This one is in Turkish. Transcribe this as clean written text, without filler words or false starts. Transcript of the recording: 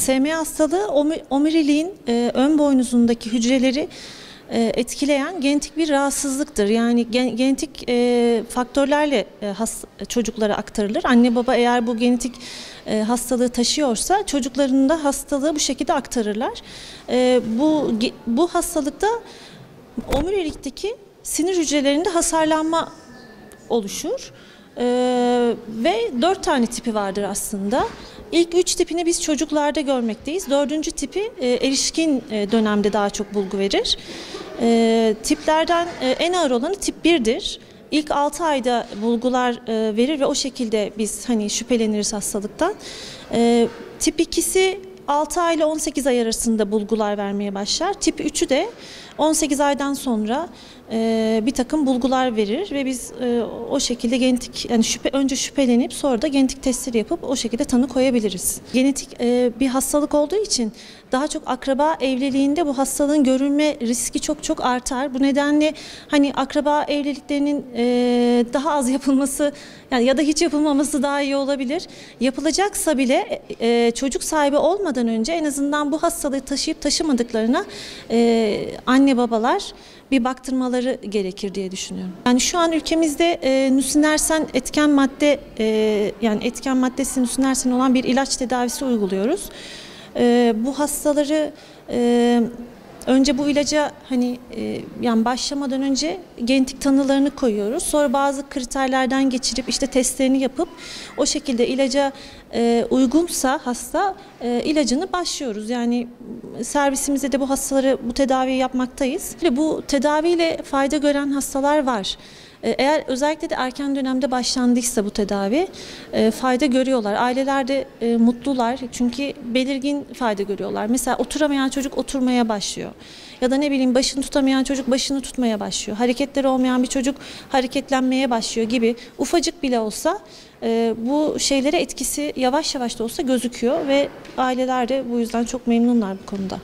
SMA hastalığı omuriliğin ön boynuzundaki hücreleri etkileyen genetik bir rahatsızlıktır. Yani genetik faktörlerle çocuklara aktarılır. Anne baba eğer bu genetik hastalığı taşıyorsa çocuklarının da hastalığı bu şekilde aktarırlar. Bu hastalıkta omurilikteki sinir hücrelerinde hasarlanma oluşur. Ve 4 tane tipi vardır aslında. İlk 3 tipini biz çocuklarda görmekteyiz. 4. tipi erişkin dönemde daha çok bulgu verir. Tiplerden en ağır olanı tip 1'dir. İlk 6 ayda bulgular verir ve o şekilde biz şüpheleniriz hastalıktan. Tip 2'si 6 ay ile 18 ay arasında bulgular vermeye başlar. Tip 3'ü de 18 aydan sonra bir takım bulgular verir ve biz o şekilde genetik önce şüphelenip sonra da genetik testleri yapıp o şekilde tanı koyabiliriz. Genetik bir hastalık olduğu için daha çok akraba evliliğinde bu hastalığın görülme riski çok artar. Bu nedenle akraba evliliklerinin daha az yapılması ya da hiç yapılmaması daha iyi olabilir. Yapılacaksa bile çocuk sahibi olmadan önce en azından bu hastalığı taşıyıp taşımadıklarına anne babalar bir baktırmaları gerekir diye düşünüyorum. Yani şu an ülkemizde nüsinersen etken madde etken maddesi nüsinersen olan bir ilaç tedavisi uyguluyoruz. Bu hastaları önce bu ilaca başlamadan önce genetik tanılarını koyuyoruz. Sonra bazı kriterlerden geçirip testlerini yapıp o şekilde ilaca uygunsa hasta ilacını başlıyoruz. Yani servisimizde de bu hastaları bu tedaviyi yapmaktayız. Bu tedaviyle fayda gören hastalar var. Eğer özellikle de erken dönemde başlandıysa bu tedavi fayda görüyorlar. Aileler de mutlular çünkü belirgin fayda görüyorlar. Mesela oturamayan çocuk oturmaya başlıyor. Ya da başını tutamayan çocuk başını tutmaya başlıyor. Hareketleri olmayan bir çocuk hareketlenmeye başlıyor gibi ufacık bile olsa bu şeylere etkisi yavaş yavaş da olsa gözüküyor ve aileler de bu yüzden çok memnunlar bu konuda.